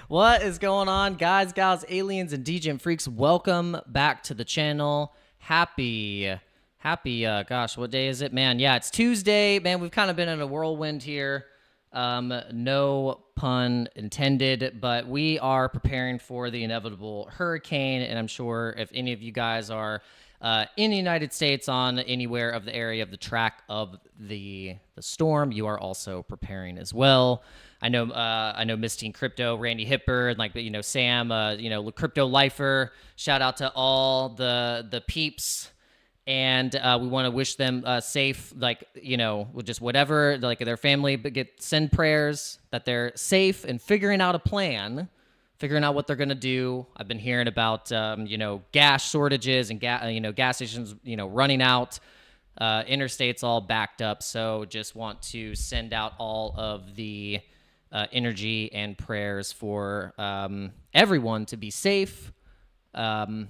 What is going on, guys, gals, aliens, and DJ freaks? Welcome back to the channel. Happy, gosh, what day is it, man? Yeah, it's Tuesday, man. We've kind of been in a whirlwind here. No pun intended, but we are preparing for the inevitable hurricane, and I'm sure if any of you guys are in the United States on anywhere of the area of the track of the storm, you are also preparing as well. I know Miss Teen Crypto, Randy Hipper, and Sam, Crypto Lifer. Shout out to all the peeps, and we want to wish them safe, with just whatever, their family, but send prayers that they're safe and figuring out a plan, figuring out what they're gonna do. I've been hearing about gas shortages and gas stations running out. Interstates all backed up, so just want to send out all of the energy and prayers for everyone to be safe. And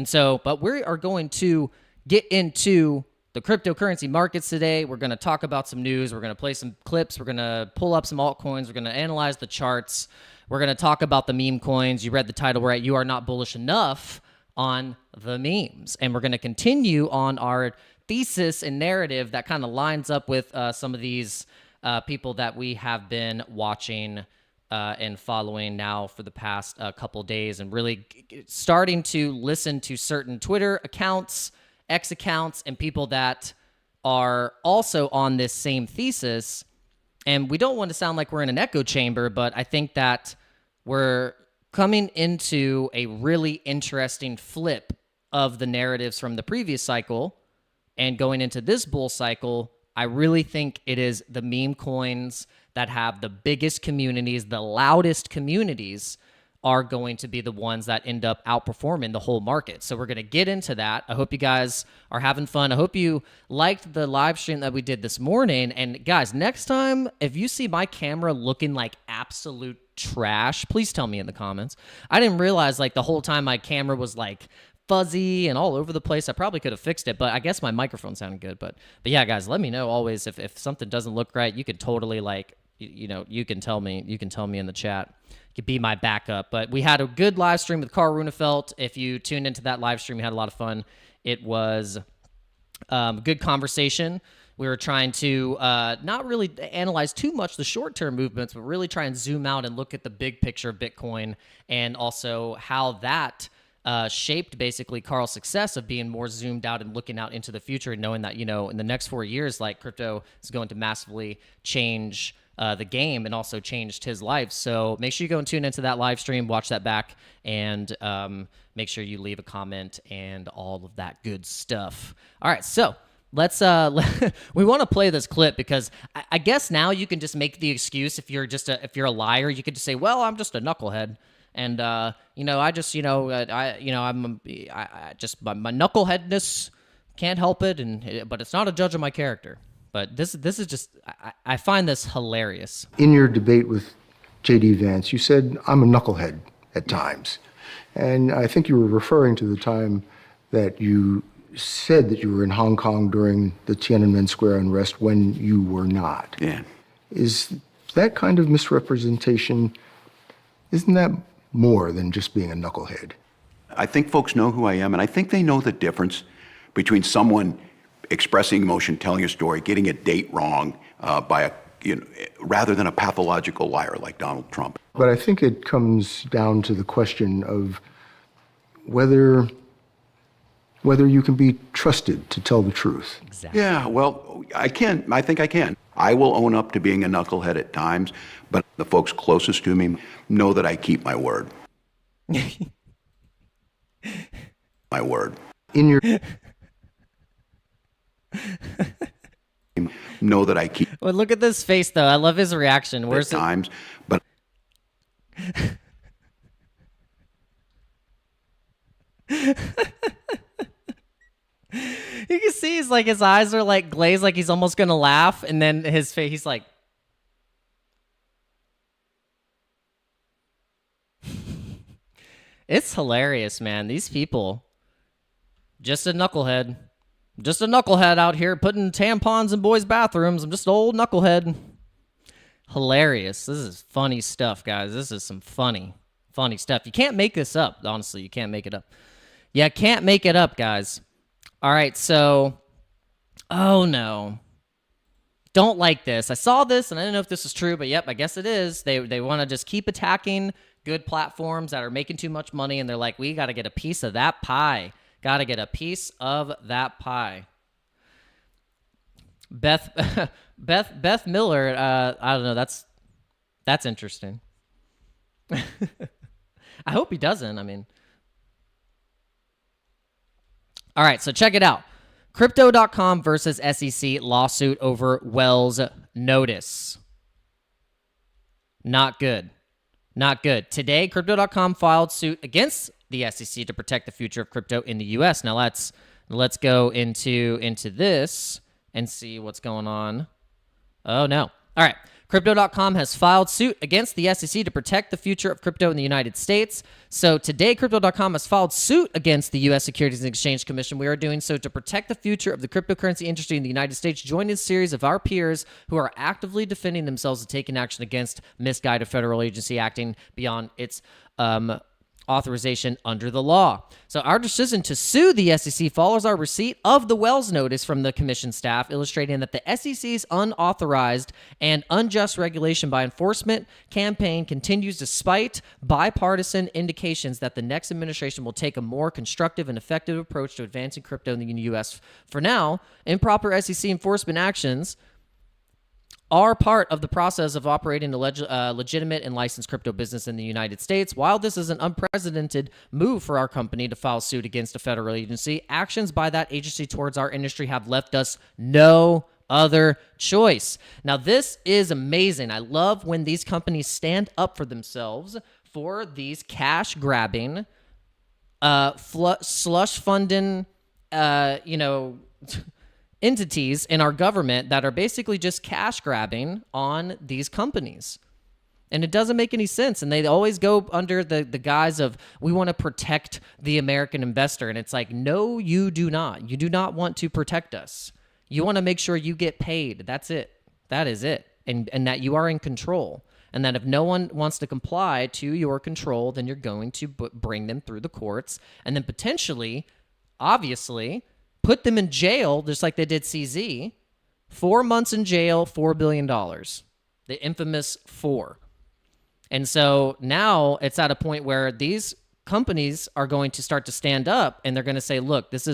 so, but we are going to get into the cryptocurrency markets today. We're going to talk about some news. We're going to play some clips. We're going to pull up some altcoins. We're going to analyze the charts. We're going to talk about the meme coins. You read the title, right? You are not bullish enough on the memes. And we're going to continue on our thesis and narrative that kind of lines up with some of these people that we have been watching and following now for the past couple days, and really starting to listen to certain Twitter accounts, X accounts, and people that are also on this same thesis. And we don't want to sound like we're in an echo chamber, but I think that we're coming into a really interesting flip of the narratives from the previous cycle and going into this bull cycle. I really think it is the meme coins that have the biggest communities, the loudest communities, are going to be the ones that end up outperforming the whole market. So we're going to get into that. I hope you guys are having fun. I hope you liked the live stream that we did this morning. And guys, next time, if you see my camera looking like absolute trash, please tell me in the comments. I didn't realize the whole time my camera was fuzzy and all over the place. I probably could have fixed it, but I guess my microphone sounded good. But yeah, guys, let me know always if something doesn't look right. You can totally you can tell me in the chat. You could be my backup. But we had a good live stream with Carl Runefelt. If you tuned into that live stream, we had a lot of fun. It was good conversation. We were trying to not really analyze too much the short-term movements, but really try and zoom out and look at the big picture of Bitcoin, and also how that shaped basically Carl's success of being more zoomed out and looking out into the future, and knowing that, in the next 4 years, crypto is going to massively change the game, and also changed his life. So make sure you go and tune into that live stream, watch that back, and make sure you leave a comment and all of that good stuff. All right, so let's we want to play this clip because I guess now you can just make the excuse if you're a liar. You could just say, well, I'm just a knucklehead. And my knuckleheadness can't help it, but it's not a judge of my character. But this is just, I find this hilarious. In your debate with J.D. Vance, you said, I'm a knucklehead at times. And I think you were referring to the time that you said that you were in Hong Kong during the Tiananmen Square unrest when you were not. Yeah. Is that kind of misrepresentation, isn't that more than just being a knucklehead? I think folks know who I am, and I think they know the difference between someone expressing emotion, telling a story, getting a date wrong rather than a pathological liar like Donald Trump. But I think it comes down to the question of whether you can be trusted to tell the truth. Exactly. Yeah, well, I can. I think I can. I will own up to being a knucklehead at times, but the folks closest to me know that I keep my word. My word. In your... know that I keep... Well, look at this face, though. I love his reaction. Where's at times, but... You can see his eyes are glazed, he's almost gonna laugh, and then his face, he's like, it's hilarious, man. These people, just a knucklehead out here putting tampons in boys' bathrooms. I'm just an old knucklehead. Hilarious. This is funny stuff, guys. This is some funny stuff. You can't make this up. Honestly, you can't make it up. You can't make it up, guys. All right, so, oh no. Don't like this. I saw this, and I didn't know if this was true, but yep, I guess it is. They want to just keep attacking good platforms that are making too much money, and they're like, we got to get a piece of that pie. Got to get a piece of that pie. Beth Miller, I don't know. That's interesting. I hope he doesn't. I mean, all right. So check it out. Crypto.com versus SEC lawsuit over Wells notice. Not good. Not good. Today, Crypto.com filed suit against the SEC to protect the future of crypto in the U.S. Now let's go into this and see what's going on. Oh no. All right. Crypto.com has filed suit against the SEC to protect the future of crypto in the United States. So today, Crypto.com has filed suit against the U.S. Securities and Exchange Commission. We are doing so to protect the future of the cryptocurrency industry in the United States. Join a series of our peers who are actively defending themselves and taking action against misguided federal agency acting beyond its authorization under the law. So our decision to sue the SEC follows our receipt of the Wells notice from the commission staff, illustrating that the SEC's unauthorized and unjust regulation by enforcement campaign continues despite bipartisan indications that the next administration will take a more constructive and effective approach to advancing crypto in the U.S. For now, improper SEC enforcement actions are part of the process of operating a legitimate and licensed crypto business in the United States. While this is an unprecedented move for our company to file suit against a federal agency, actions by that agency towards our industry have left us no other choice. Now, this is amazing. I love when these companies stand up for themselves for these cash-grabbing, slush funding, entities in our government that are basically just cash grabbing on these companies. And it doesn't make any sense. And they always go under the guise of, we want to protect the American investor. And it's like, no, you do not. You do not want to protect us. You want to make sure you get paid. That's it. That is it. And that you are in control. And that if no one wants to comply to your control, then you're going to bring them through the courts. And then potentially, obviously, put them in jail, just like they did CZ. 4 months in jail, $4 billion. The infamous 4. And so now it's at a point where these companies are going to start to stand up, and they're going to say, look, this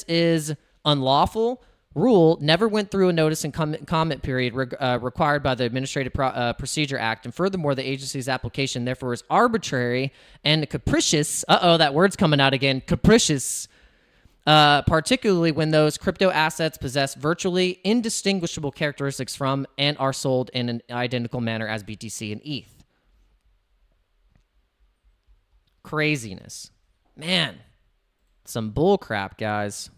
is unlawful. Rule never went through a notice and comment period required by the Administrative Procedure Act. And furthermore, the agency's application, therefore, is arbitrary and capricious. That word's coming out again. Capricious. Particularly when those crypto assets possess virtually indistinguishable characteristics from and are sold in an identical manner as BTC and ETH. Craziness. Man, some bull crap, guys.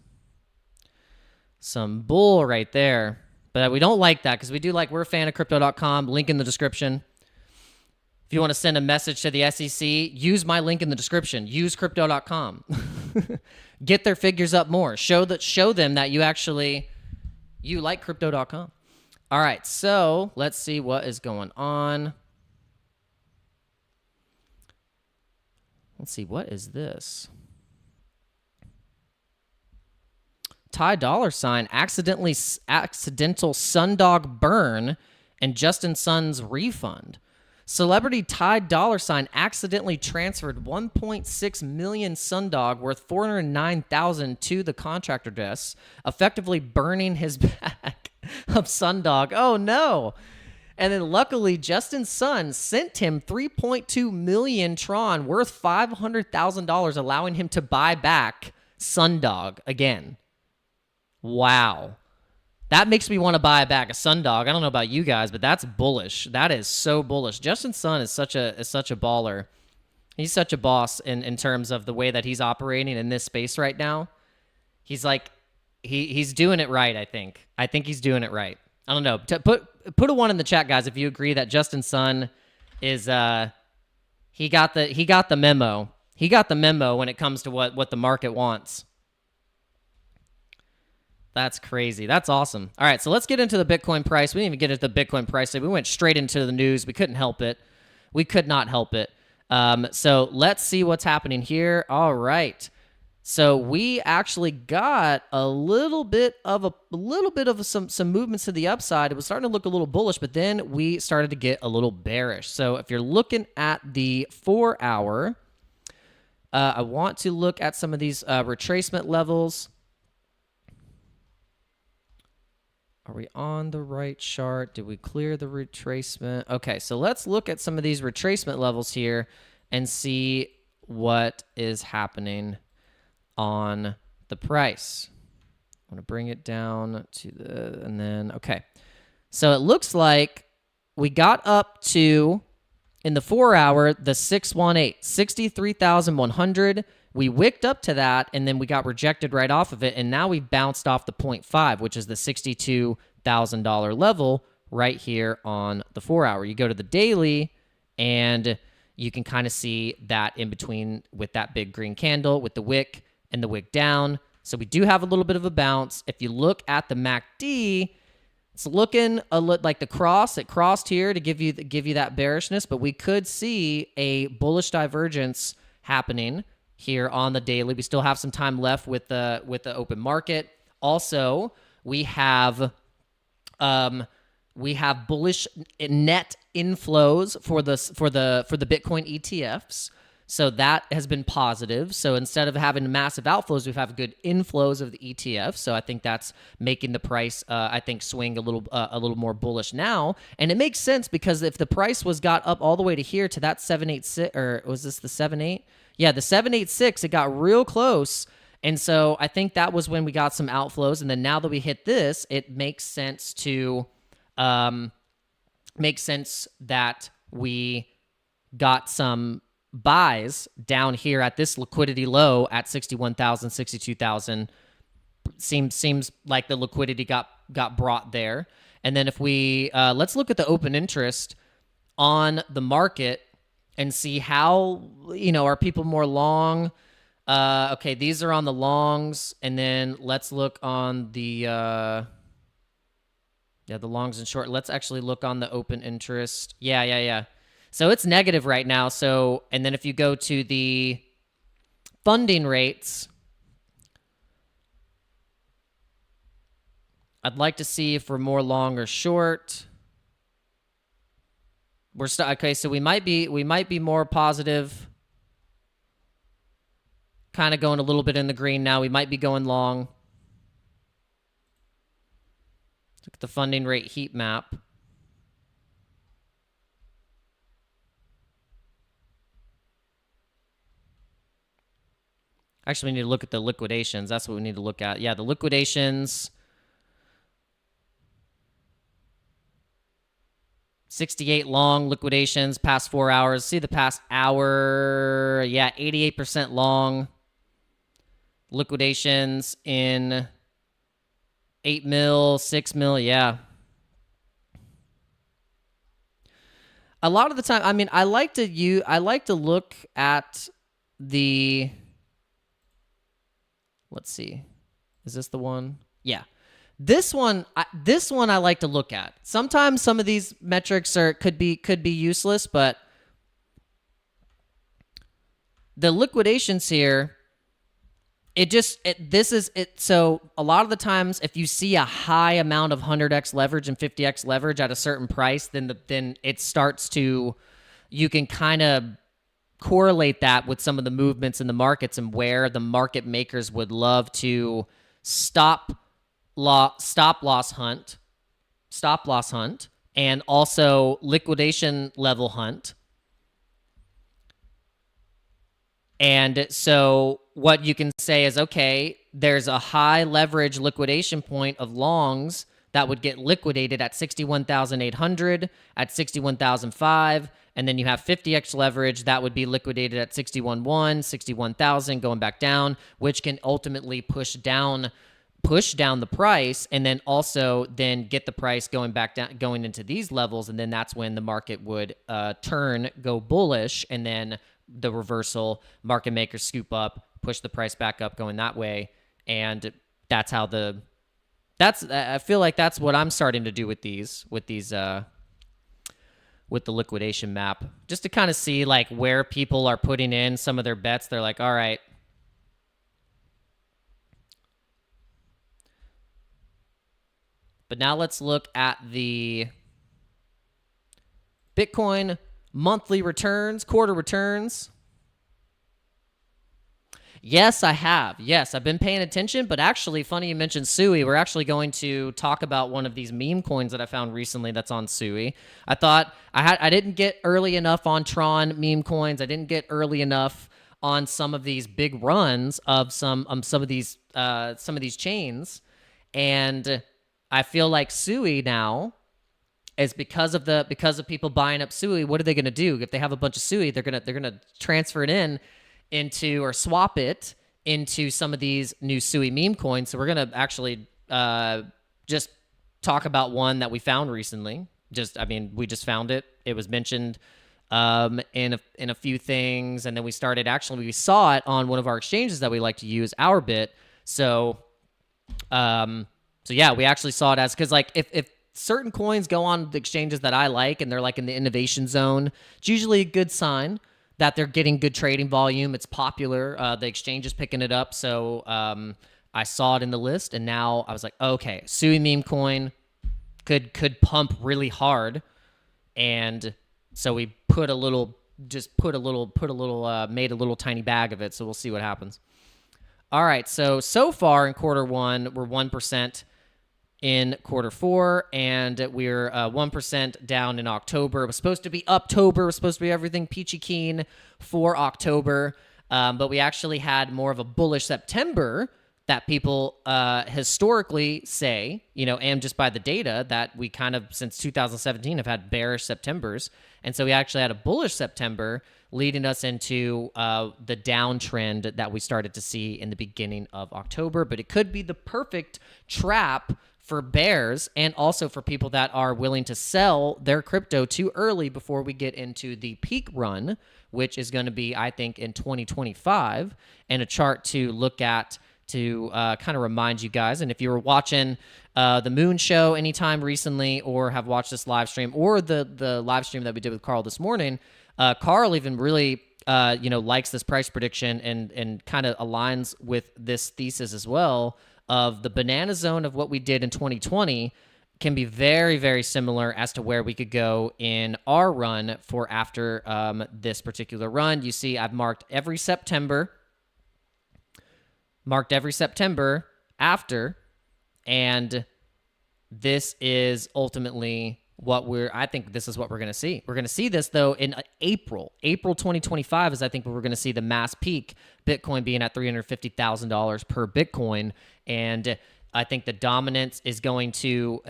Some bull right there. But we don't like that because we're a fan of Crypto.com. Link in the description. If you want to send a message to the SEC, use my link in the description. Use Crypto.com. Get their figures up more. Show them that you like Crypto.com. All right, so let's see what is going on. Let's see, what is this? Ty Dollar Sign accidental Sundog burn and Justin Sun's refund. Celebrity Ty Dollar Sign accidentally transferred 1.6 million Sundog worth $409,000 to the contractor desk, effectively burning his bag of Sundog. Oh no! And then luckily, Justin Sun sent him 3.2 million Tron worth $500,000, allowing him to buy back Sundog again. Wow. That makes me want to buy back a Sundog. I don't know about you guys, but that's bullish. That is so bullish. Justin Sun is such a baller. He's such a boss in terms of the way that he's operating in this space right now. He's like, he's doing it right, I think. I think he's doing it right. I don't know. Put a 1 in the chat, guys, if you agree that Justin Sun is he got the memo. He got the memo when it comes to what the market wants. That's crazy. That's awesome. All right, so let's get into the Bitcoin price. We didn't even get into the Bitcoin price. We went straight into the news. We couldn't help it. We could not help it. So let's see what's happening here. All right. So we actually got a little bit of some movements to the upside. It was starting to look a little bullish, but then we started to get a little bearish. So if you're looking at the 4-hour, I want to look at some of these retracement levels. Are we on the right chart? Did we clear the retracement? Okay, so let's look at some of these retracement levels here and see what is happening on the price. I'm going to bring it down to the, and then, okay. So it looks like we got up to, in the 4-hour, the 618, 63,100. We wicked up to that, and then we got rejected right off of it, and now we've bounced off the 0.5, which is the $62,000 level right here on the 4-hour. You go to the daily, and you can kind of see that in between with that big green candle with the wick and the wick down. So we do have a little bit of a bounce. If you look at the MACD, it's looking a little like the cross. It crossed here to give you that bearishness, but we could see a bullish divergence happening here on the daily. We still have some time left with the open market. Also, we have bullish net inflows for the Bitcoin ETFs. So that has been positive. So instead of having massive outflows, we've had good inflows of the ETF. So I think that's making the price, I think, swing a little more bullish now. And it makes sense because if the price got up all the way to here to that 786, or was this the 78? Yeah, the 786, it got real close. And so I think that was when we got some outflows. And then now that we hit this, it makes sense to that we got some buys down here at this liquidity low at 61,000, 62,000. Seems like the liquidity got brought there. And then if we let's look at the open interest on the market and see how, are people more long? Okay, these are on the longs, and then let's look on the the longs and short. Let's actually look on the open interest. Yeah. So it's negative right now. So, and then if you go to the funding rates, I'd like to see if we're more long or short. We're okay. So we might be more positive. Kind of going a little bit in the green now. We might be going long. Look at the funding rate heat map. Actually, we need to look at the liquidations. That's what we need to look at. Yeah, the liquidations. 68 long liquidations past 4 hours. See the past hour. Yeah, 88% long liquidations in 8 mil, 6 mil. Yeah. A lot of the time, I mean, I like to look at the, let's see. Is this the one? Yeah. This one I like to look at. Sometimes some of these metrics could be useless, but the liquidations here, so a lot of the times if you see a high amount of 100x leverage and 50x leverage at a certain price, then it starts to, you can kind of correlate that with some of the movements in the markets and where the market makers would love to stop loss hunt, and also liquidation level hunt. And so what you can say is, okay, there's a high leverage liquidation point of longs that would get liquidated at 61,800, at 61,005, and then you have 50x leverage that would be liquidated at 61,100, 61,000, going back down, which can ultimately push down the price, and then also then get the price going back down, going into these levels, and then that's when the market would go bullish, and then the reversal, market makers scoop up, push the price back up, going that way, and that's how the I feel like that's what I'm starting to do with these with the liquidation map, just to kind of see like where people are putting in some of their bets. They're like, all right, but now let's look at the Bitcoin monthly returns, quarter returns. Yes, I have. Yes, I've been paying attention, but actually, funny you mentioned Sui. We're actually going to talk about one of these meme coins that I found recently that's on Sui. I thought I didn't get early enough on Tron meme coins. I didn't get early enough on some of these big runs of some of these chains, and I feel like Sui now is because of people buying up Sui. What are they going to do if they have a bunch of Sui? They're gonna transfer it into or swap it into some of these new Sui meme coins. So we're gonna actually just talk about one that we found recently. We just found it. It was mentioned in a few things, and then we saw it on one of our exchanges that we like to use, OURBIT. So yeah, we actually saw it as, because like if certain coins go on the exchanges that I like and they're like in the innovation zone, it's usually a good sign that they're getting good trading volume. It's popular. The exchange is picking it up. So I saw it in the list, and now I was like, okay, Sui meme coin could pump really hard, and so we made a little tiny bag of it. So we'll see what happens. All right. So far in quarter one, we're 1% in quarter four, and we're 1% down in October. It was supposed to be Uptober. It was supposed to be everything peachy keen for October, but we actually had more of a bullish September that people historically say, and just by the data, that we kind of, since 2017, have had bearish Septembers. And so we actually had a bullish September leading us into the downtrend that we started to see in the beginning of October. But it could be the perfect trap for bears, and also for people that are willing to sell their crypto too early before we get into the peak run, which is going to be, I think, in 2025, and a chart to look at to kind of remind you guys. And if you were watching the Moon Show anytime recently, or have watched this live stream, or the live stream that we did with Carl this morning, Carl even really likes this price prediction and kind of aligns with this thesis as well, of the banana zone of what we did in 2020 can be very, very similar as to where we could go in our run for after this particular run. You see, I've marked every September after, and this is ultimately I think this is what we're going to see. We're going to see this, though, in April 2025 is, I think, where we're going to see the mass peak, Bitcoin being at $350,000 per Bitcoin. And I think the dominance is going to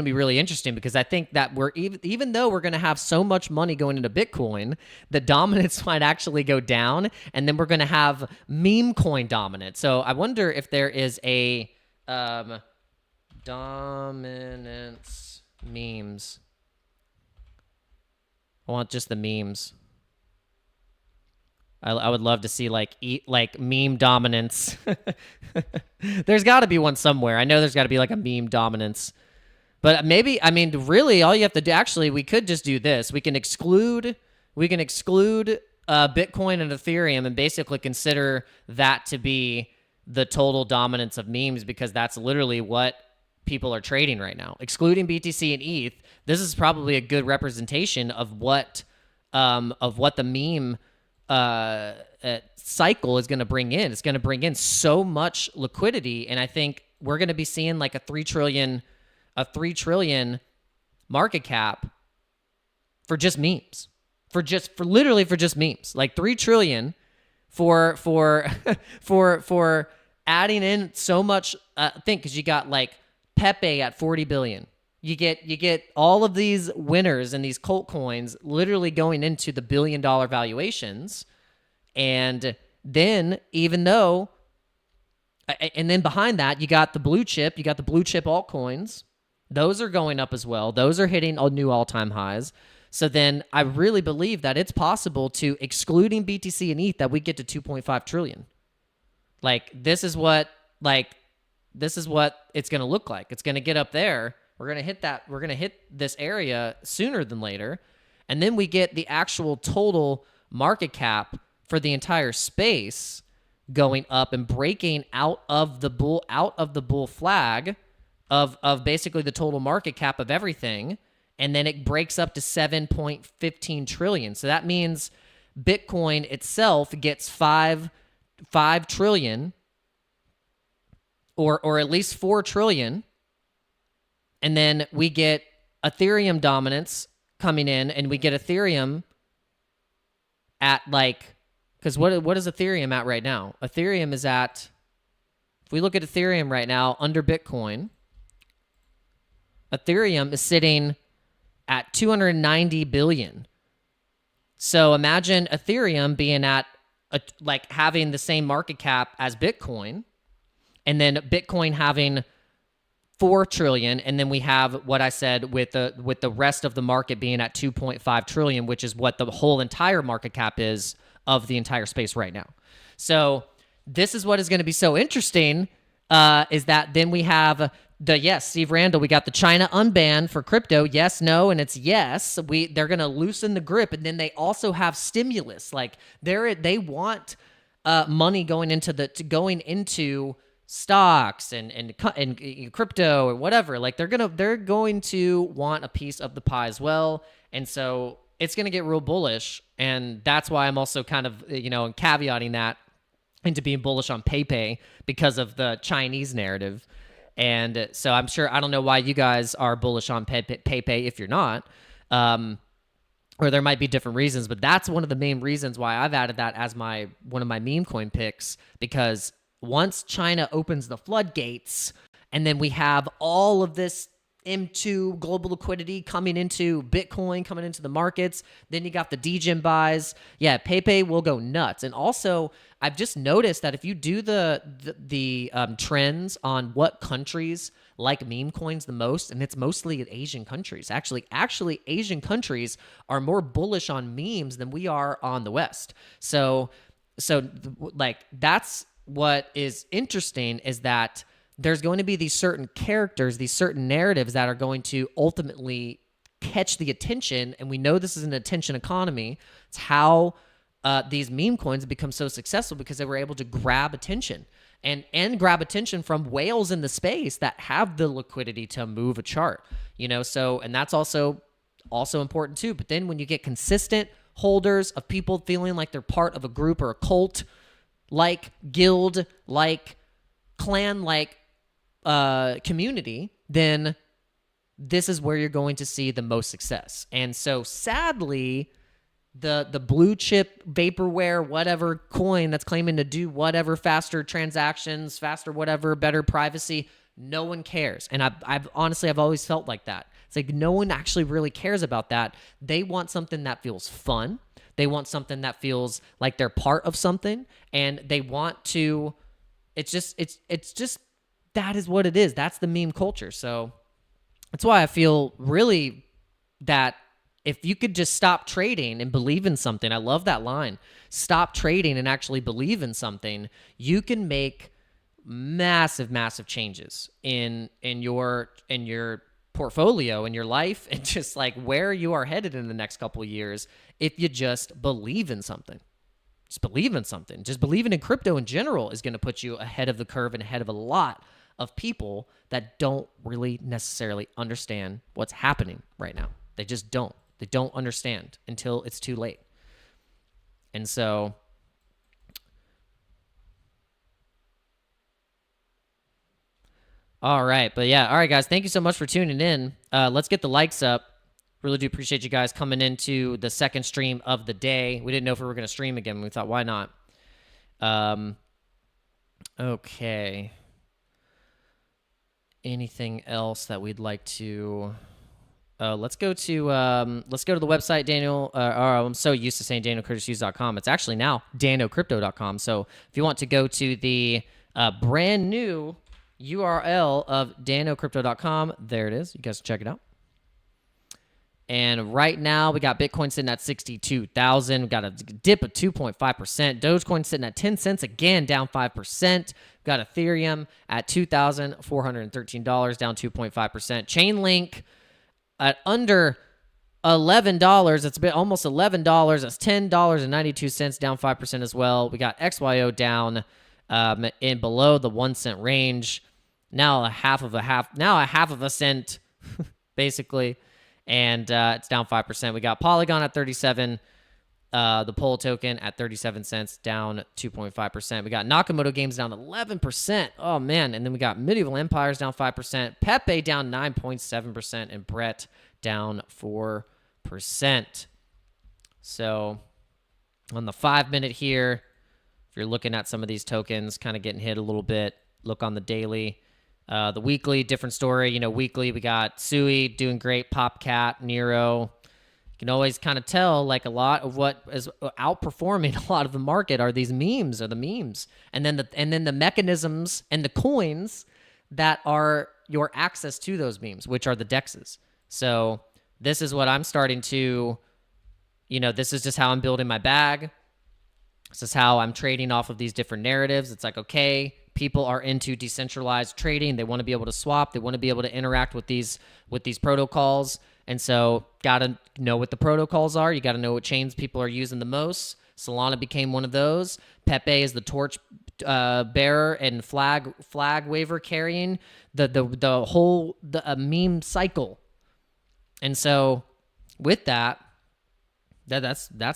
be really interesting, because I think that we're even though we're going to have so much money going into Bitcoin, the dominance might actually go down, and then we're going to have meme coin dominance. So I wonder if there is a dominance memes. I want just the memes. I would love to see like meme dominance. There's got to be one somewhere. I know there's got to be like a meme dominance. But maybe, really all you have to do, actually, we could just do this. We can exclude Bitcoin and Ethereum and basically consider that to be the total dominance of memes, because that's literally what people are trading right now. Excluding BTC and ETH, this is probably a good representation of what the meme cycle is going to bring in. It's going to bring in so much liquidity, and I think we're going to be seeing like a 3 trillion market cap for just memes, for literally just memes, like 3 trillion for adding in so much. Think, because you got like Pepe at 40 billion. You get all of these winners and these cult coins literally going into the $1 billion valuations, and then behind that you got the blue chip altcoins. Those are going up as well. Those are hitting new all-time highs. So then I really believe that it's possible to, excluding BTC and ETH, that we get to 2.5 trillion. Like, this is what, like, this is what it's going to look like. It's going to get up there. We're going to hit that. We're going to hit this area sooner than later. And then we get the actual total market cap for the entire space going up and breaking out of the bull flag of basically the total market cap of everything. And then it breaks up to 7.15 trillion. So that means Bitcoin itself gets 5 trillion or at least 4 trillion. And then we get Ethereum dominance coming in, and we get Ethereum at like, because what is Ethereum at right now? Ethereum is at, if we look at Ethereum right now under Bitcoin, Ethereum is sitting at 290 billion. So imagine Ethereum being at like having the same market cap as Bitcoin, and then Bitcoin having 4 trillion, and then we have what I said with the rest of the market being at 2.5 trillion, which is what the whole entire market cap is of the entire space right now. So this is what is going to be so interesting, is that then we have Steve Randall, we got the China unban for crypto, yes, no, and it's yes. They're going to loosen the grip, and then they also have stimulus. Like they want money going into stocks and crypto or whatever. Like they're going to want a piece of the pie as well, and so it's going to get real bullish. And that's why I'm also kind of caveating that into being bullish on PayPay because of the Chinese narrative. And so I don't know why you guys are bullish on PayPay if you're not, or there might be different reasons, but that's one of the main reasons why I've added that as one of my meme coin picks, because once China opens the floodgates and then we have all of this M2 global liquidity coming into Bitcoin, coming into the markets, then you got the degen buys. Yeah, PayPay will go nuts. And also, I've just noticed that if you do the trends on what countries like meme coins the most, and it's mostly Asian countries. Actually, Asian countries are more bullish on memes than we are on the West. So like that's what is interesting, is that there's going to be these certain characters, these certain narratives that are going to ultimately catch the attention. And we know this is an attention economy. It's how these meme coins become so successful, because they were able to grab attention and grab attention from whales in the space that have the liquidity to move a chart, so, and that's also important too. But then when you get consistent holders of people feeling like they're part of a group or a cult, like guild, like clan, like community, then this is where you're going to see the most success. And so sadly, the blue chip vaporware whatever coin that's claiming to do whatever, faster transactions, faster whatever, better privacy, no one cares. And I've honestly always felt like that. It's like no one actually really cares about that. They want something that feels fun. They want something that feels like they're part of something, and they want to, it's just that is what it is. That's the meme culture. So that's why I feel really that if you could just stop trading and believe in something, I love that line, stop trading and actually believe in something, you can make massive changes in your portfolio, in your life, and just like where you are headed in the next couple of years if you just believe in something. Just believe in something. Just believing in crypto in general is going to put you ahead of the curve and ahead of a lot of people that don't really necessarily understand what's happening right now. They just don't. They don't understand until it's too late. And so all right, guys, thank you so much for tuning in. Let's get the likes up. Really do appreciate you guys coming into the second stream of the day. We didn't know if we were going to stream again. We thought, why not? Okay. Anything else that we'd like to? Let's go to the website, Daniel. I'm so used to saying DanielCurtisHughes.com. It's actually now DanoCrypto.com. So if you want to go to the brand new URL of DanoCrypto.com, there it is. You guys can check it out. And right now, we got Bitcoin sitting at 62,000. We got a dip of 2.5%. Dogecoin sitting at 10 cents, again, down 5%. Got Ethereum at $2,413, down 2.5%. Chainlink at under $11. It's been almost $11. That's $10.92, down 5% as well. We got XYO down in below the 1 cent range. Now a half of a cent, basically, and it's down 5%. We got Polygon at 37. The Pole token at 37 cents, down 2.5%. We got Nakamoto Games down 11%. Oh, man. And then we got Medieval Empires down 5%. Pepe down 9.7%. And Brett down 4%. So on the 5-minute here, if you're looking at some of these tokens kind of getting hit a little bit, look on the daily. The weekly, different story. Weekly, we got Sui doing great. Popcat, Nero. Can always kind of tell, like, a lot of what is outperforming a lot of the market are these memes, and then the mechanisms and the coins that are your access to those memes, which are the dexes. So this is what I'm starting to, this is just how I'm building my bag. This is how I'm trading off of these different narratives. It's like, okay, people are into decentralized trading. They want to be able to swap. They want to be able to interact with these protocols. And so got to know what the protocols are. You got to know what chains people are using the most. Solana became one of those. Pepe is the torch bearer and flag waver carrying the whole meme cycle. And so with that's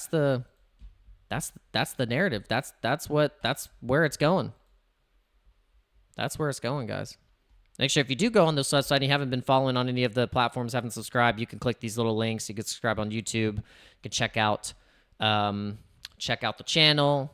the narrative. That's where it's going. That's where it's going, guys. Make sure if you do go on this website and you haven't been following on any of the platforms, haven't subscribed, you can click these little links. You can subscribe on YouTube. You can check out the channel.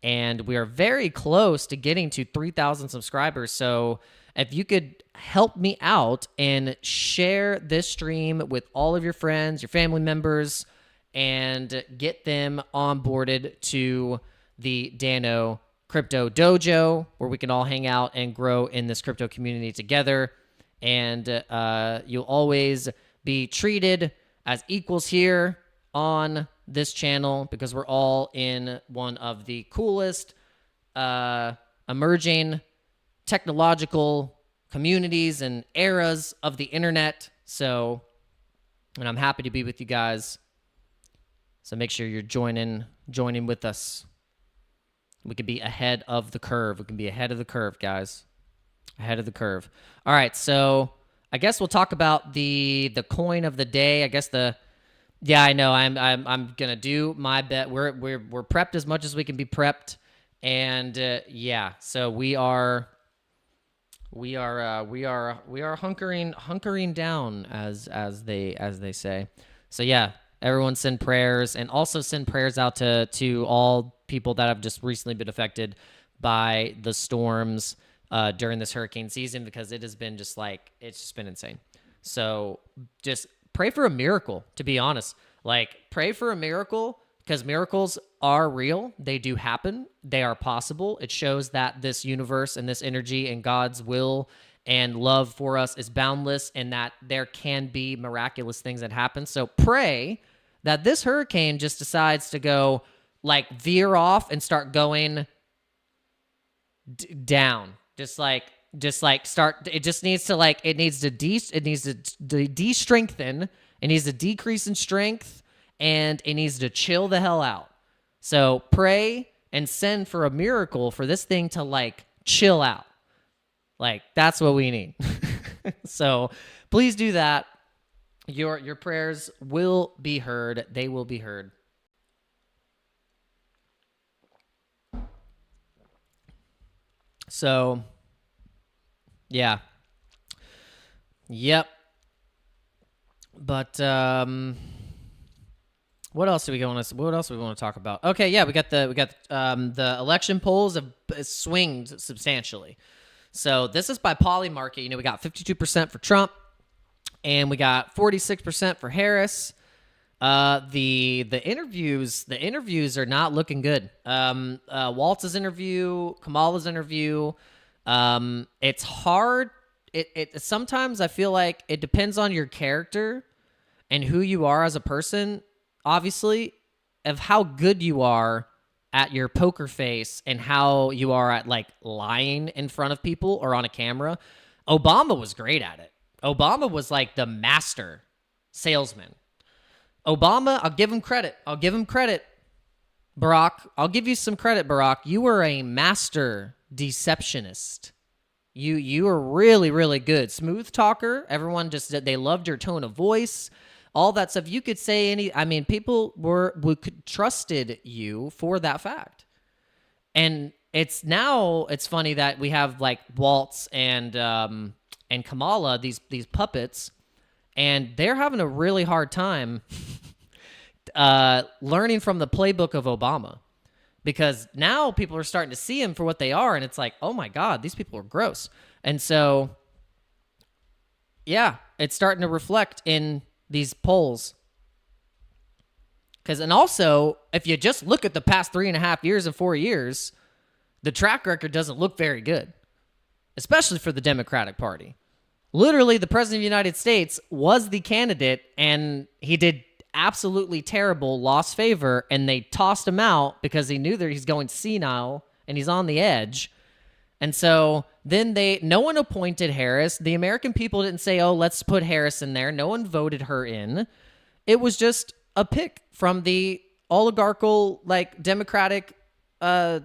And we are very close to getting to 3,000 subscribers. So if you could help me out and share this stream with all of your friends, your family members, and get them onboarded to the Dano Crypto Dojo, where we can all hang out and grow in this crypto community together. And you'll always be treated as equals here on this channel, because we're all in one of the coolest emerging technological communities and eras of the internet. So, and I'm happy to be with you guys. So make sure you're joining with us. We could be ahead of the curve. We can be ahead of the curve, guys. Ahead of the curve. All right, so I guess we'll talk about the coin of the day. I guess I know I'm gonna do my bet. We're prepped as much as we can be prepped, and so we are hunkering down as they say. So yeah, everyone send prayers, and also send prayers out to all people that have just recently been affected by the storms during this hurricane season, because it has been it's just been insane. So just pray for a miracle, to be honest. Pray for a miracle, because miracles are real. They do happen. They are possible. It shows that this universe and this energy and God's will and love for us is boundless, and that there can be miraculous things that happen. So pray that this hurricane just decides to go veer off and start going down. Just start. It just needs to it needs to de-strengthen. It needs to decrease in strength, and it needs to chill the hell out. So pray and send for a miracle for this thing to chill out. That's what we need. So please do that. Your prayers will be heard. They will be heard. So, yeah. Yep. But what else do we want to talk about? Okay, yeah, we got the election polls have swinged substantially. So this is by Polymarket. We got 52% for Trump, and we got 46% for Harris. The interviews are not looking good. Waltz's interview, Kamala's interview. It's hard. It sometimes I feel like it depends on your character and who you are as a person, obviously, of how good you are at your poker face and how you are at like lying in front of people or on a camera, Obama was great at it. Obama was like the master salesman. Obama, I'll give him credit. Barack, I'll give you some credit, Barack. You were a master deceptionist. You were really, really good. Smooth talker. Everyone they loved your tone of voice. All that stuff. You could say people trusted you for that fact. And it's funny that we have like Waltz and Kamala, these puppets, and they're having a really hard time learning from the playbook of Obama, because now people are starting to see him for what they are, and it's like, oh my God, these people are gross. And so, yeah, it's starting to reflect in these polls. And also, if you just look at the past 3.5 years and 4 years, the track record doesn't look very good, especially for the Democratic Party. Literally, the President of the United States was the candidate, and he did absolutely terrible, lost favor, and they tossed him out because he knew that he's going senile and he's on the edge. And so then no one appointed Harris. The American people didn't say, oh, let's put Harris in there. No one voted her in. It was just a pick from the oligarchical, like, Democratic god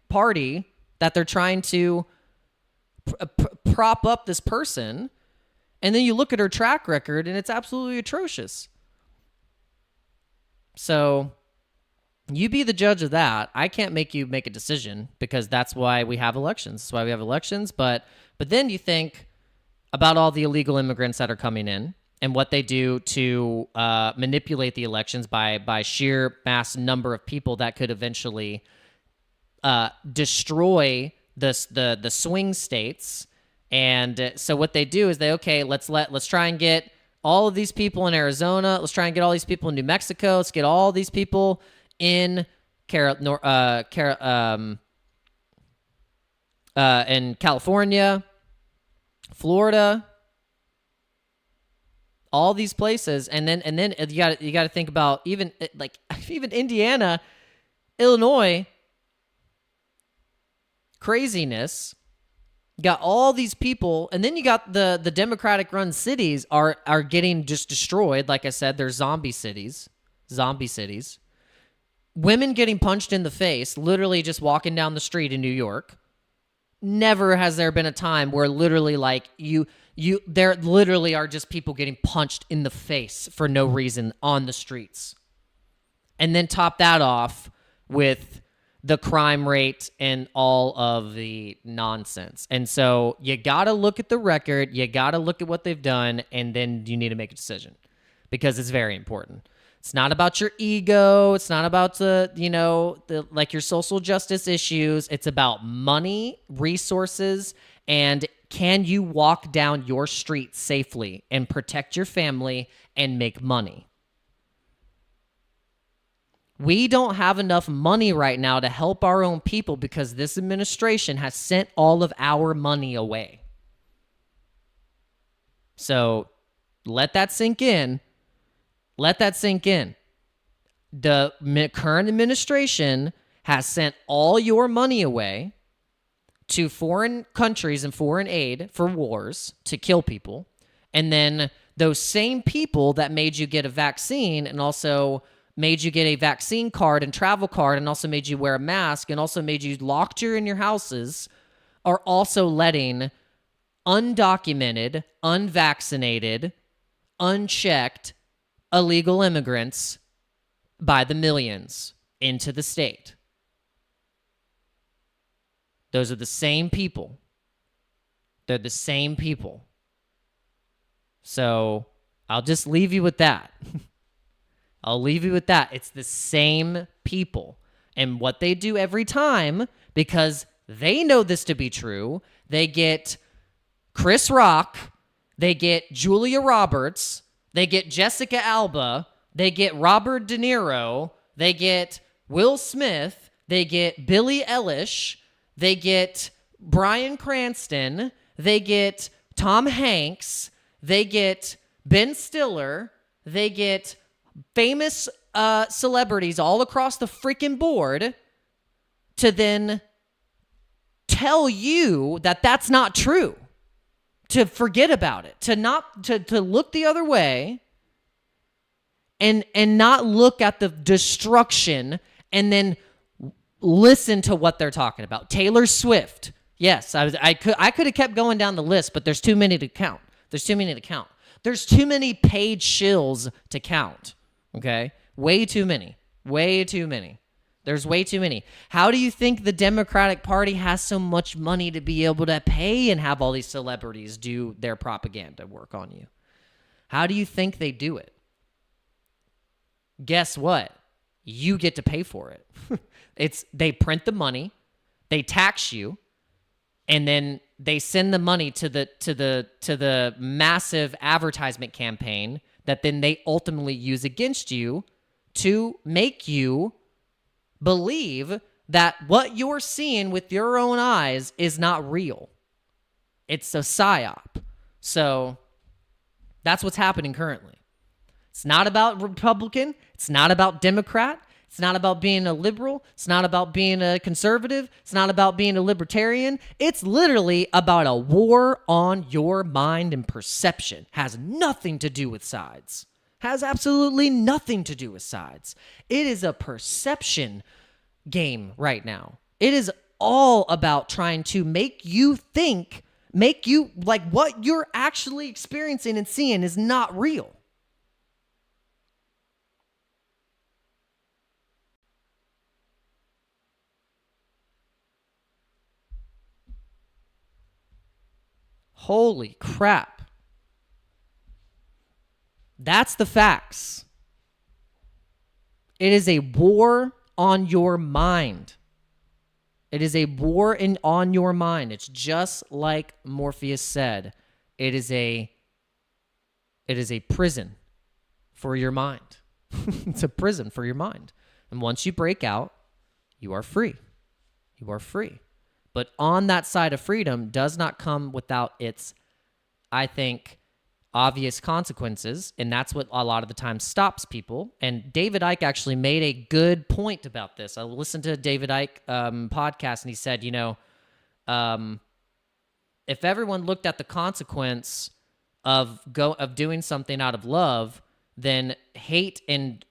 party that they're trying to prop up this person. And then you look at her track record, and it's absolutely atrocious. So you be the judge of that. I can't make you make a decision, because that's why we have elections. That's why we have elections. But then you think about all the illegal immigrants that are coming in and what they do to manipulate the elections by sheer mass number of people that could eventually destroy the swing states. And so what they do is let's try and get all of these people in Arizona. Let's try and get all these people in New Mexico. Let's get all these people in in California, Florida, all these places. And then you got to think about even Indiana, Illinois, craziness. You got all these people, and then you got the Democratic-run cities are getting just destroyed. Like I said, they're zombie cities. Women getting punched in the face, literally just walking down the street in New York. Never has there been a time where literally there literally are just people getting punched in the face for no reason on the streets. And then top that off with the crime rate and all of the nonsense. And so you got to look at the record, you got to look at what they've done, and then you need to make a decision, because it's very important. It's not about your ego. It's not about your social justice issues. It's about money, resources, and can you walk down your street safely and protect your family and make money? We don't have enough money right now to help our own people, because this administration has sent all of our money away. So let that sink in. The current administration has sent all your money away to foreign countries and foreign aid for wars to kill people. And then those same people that made you get a vaccine and also made you get a vaccine card and travel card and also made you wear a mask and also made you locked in your houses are also letting undocumented, unvaccinated, unchecked illegal immigrants by the millions into the state. Those are the same people. They're the same people. So I'll just leave you with that. It's the same people. And what they do every time, because they know this to be true, they get Chris Rock, they get Julia Roberts, they get Jessica Alba, they get Robert De Niro, they get Will Smith, they get Billie Eilish, they get Bryan Cranston, they get Tom Hanks, they get Ben Stiller, they get famous celebrities all across the freaking board to then tell you that that's not true, to forget about it, to look the other way and not look at the destruction and then listen to what they're talking about. Taylor Swift. Yes, I could have kept going down the list, but there's too many to count. There's too many paid shills to count, okay? Way too many. There's way too many. How do you think the Democratic Party has so much money to be able to pay and have all these celebrities do their propaganda work on you? How do you think they do it? Guess what? You get to pay for it. They print the money, they tax you, and then they send the money to the massive advertisement campaign that then they ultimately use against you to make you believe that what you're seeing with your own eyes is not real. It's a psyop. So that's what's happening currently. It's not about Republican. It's not about Democrat. It's not about being a liberal. It's not about being a conservative. It's not about being a libertarian. It's literally about a war on your mind and perception. Has nothing to do with sides. Has absolutely nothing to do with sides. It is a perception game right now. It is all about trying to make you think, make you like what you're actually experiencing and seeing is not real. Holy crap. That's the facts. It is a war on your mind. It is a war on your mind. It's just like Morpheus said. It is a prison for your mind. It's a prison for your mind. And once you break out, you are free. You are free. But on that side of freedom does not come without its, I think, obvious consequences, and that's what a lot of the time stops people. And David Icke actually made a good point about this. I listened to a David Icke podcast, and he said, if everyone looked at the consequence of doing something out of love, then hate and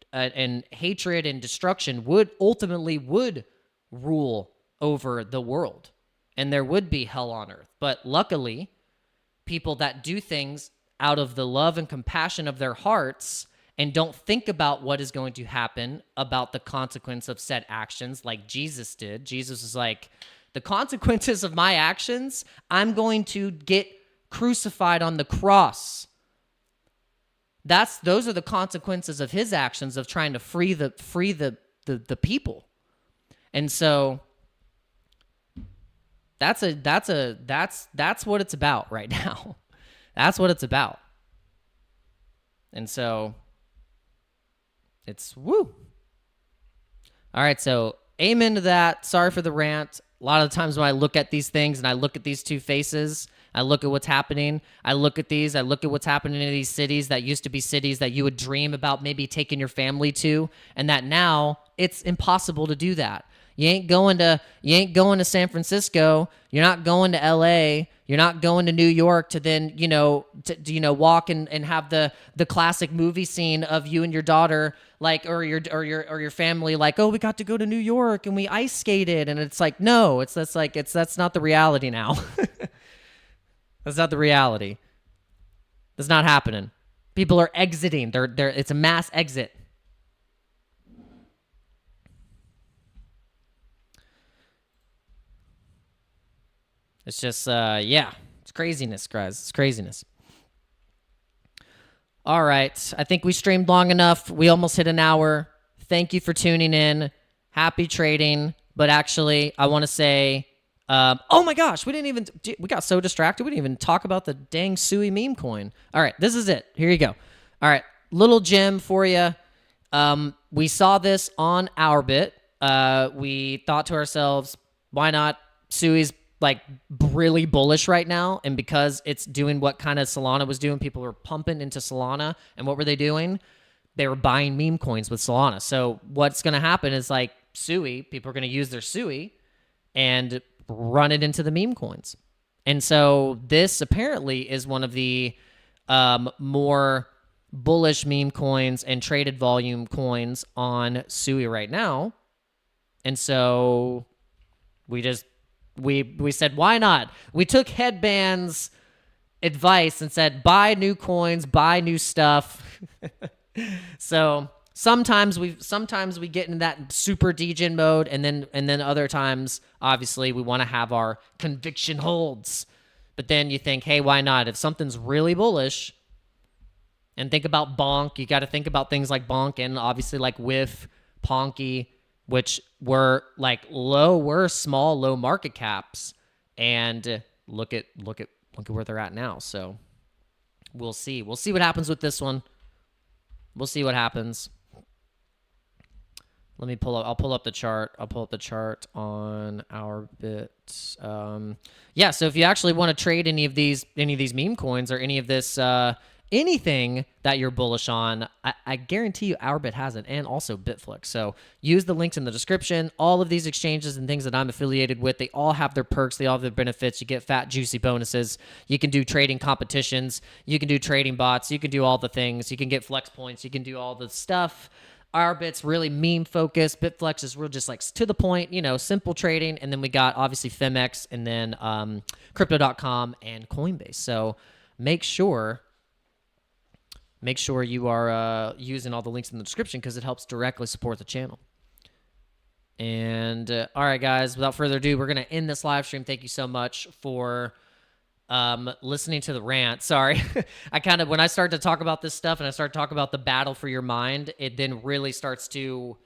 hatred and destruction would rule over the world, and there would be hell on earth. But luckily, people that do things out of the love and compassion of their hearts and don't think about what is going to happen about the consequence of said actions like Jesus did. Jesus is like, the consequences of my actions, I'm going to get crucified on the cross. Those are the consequences of his actions of trying to free the people. And so that's what it's about right now. That's what it's about. And so it's woo. All right, so amen to that. Sorry for the rant. A lot of the times when I look at these things and I look at these two faces, I look at what's happening. I look at what's happening in these cities that used to be cities that you would dream about maybe taking your family to, and that now it's impossible to do that. You ain't going to San Francisco. You're not going to LA. You're not going to New York to then, walk and have the classic movie scene of you and your daughter, like, or your family, like, oh, we got to go to New York and we ice skated. And it's like, no, that's not the reality now. That's not the reality. That's not happening. People are exiting. It's a mass exit. It's just, it's craziness, guys. It's craziness. All right. I think we streamed long enough. We almost hit an hour. Thank you for tuning in. Happy trading. But actually, I want to say, oh my gosh, we got so distracted. We didn't even talk about the dang Sui meme coin. All right, this is it. Here you go. All right, little gem for you. We saw this on OURBIT. We thought to ourselves, why not? Sui's like really bullish right now, and because it's doing what kind of Solana was doing, people were pumping into Solana. And what were they doing? they were buying meme coins with Solana. So what's going to happen is like SUI, people are going to use their SUI and run it into the meme coins. And so this apparently is one of the more bullish meme coins and traded volume coins on SUI right now. And so we said, why not? We took Headband's advice and said, buy new coins, buy new stuff. So sometimes we get in that super degen mode, and then other times, obviously, we want to have our conviction holds. But then you think, hey, why not? If something's really bullish, and think about Bonk, you got to think about things like Bonk and obviously like WIF, Ponky, which were like small, low market caps, and look at where they're at now. So we'll see what happens with this one. We'll see what happens. I'll pull up the chart. I'll pull up the chart on OURBIT. Yeah, so if you actually want to trade any of these meme coins or any of this anything that you're bullish on, I guarantee you OURBIT has it, and also BITFLEX. So use the links in the description. All of these exchanges and things that I'm affiliated with, they all have their perks. They all have their benefits. You get fat, juicy bonuses. You can do trading competitions. You can do trading bots. You can do all the things. You can get flex points. You can do all the stuff. OURBIT's really meme focused. BITFLEX is real just like to the point, simple trading. And then we got obviously PHEMEX, and then crypto.com and Coinbase. So make sure you are using all the links in the description, because it helps directly support the channel. And all right, guys, without further ado, we're going to end this live stream. Thank you so much for listening to the rant. Sorry. When I start to talk about this stuff and I start to talk about the battle for your mind, it then really starts to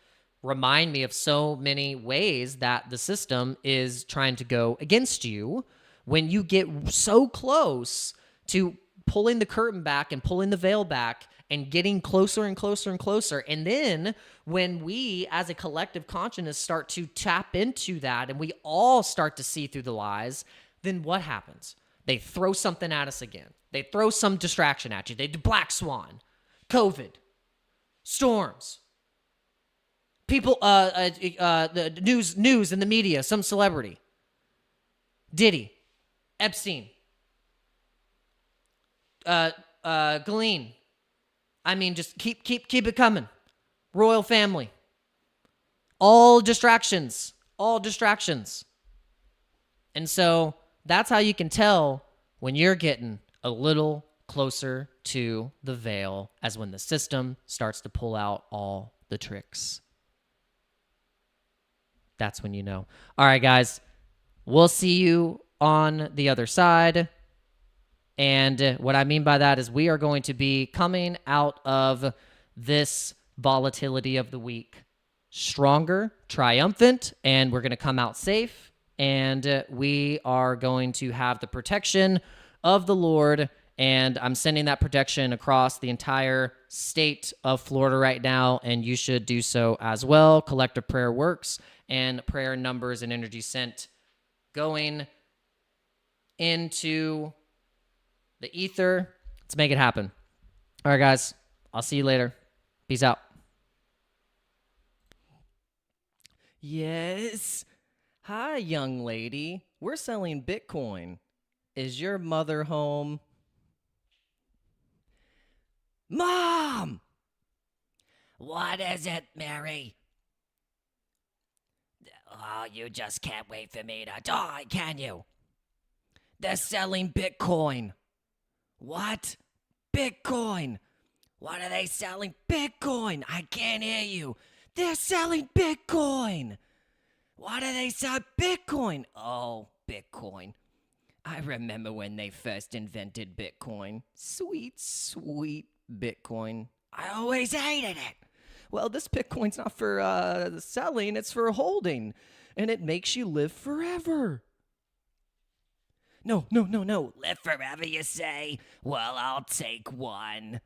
remind me of so many ways that the system is trying to go against you when you get so close to pulling the curtain back and pulling the veil back and getting closer and closer and closer. And then when we as a collective consciousness start to tap into that and we all start to see through the lies, then what happens? They throw something at us again. They throw some distraction at you. They do Black Swan, COVID, storms, people, the news in the media, some celebrity, Diddy, Epstein, Ghislaine. I mean, just keep it coming. Royal family. All distractions. And so that's how you can tell when you're getting a little closer to the veil, as when the system starts to pull out all the tricks. That's when you know. All right, guys. We'll see you on the other side. And what I mean by that is we are going to be coming out of this volatility of the week stronger, triumphant, and we're going to come out safe. And we are going to have the protection of the Lord. And I'm sending that protection across the entire state of Florida right now. And you should do so as well. Collective prayer works, and prayer numbers and energy sent going into the ether. Let's make it happen. All right, guys. I'll see you later. Peace out. Yes. Hi, young lady. We're selling Bitcoin. Is your mother home? Mom! What is it, Mary? Oh, you just can't wait for me to die, can you? They're selling Bitcoin. What? Bitcoin. What are they selling? Bitcoin. I can't hear you. They're selling Bitcoin. What do they sell? Bitcoin. Oh, Bitcoin. I remember when they first invented Bitcoin. Sweet, sweet Bitcoin. I always hated it. Well, this Bitcoin's not for selling, it's for holding. And it makes you live forever. No. Live forever, you say? Well, I'll take one.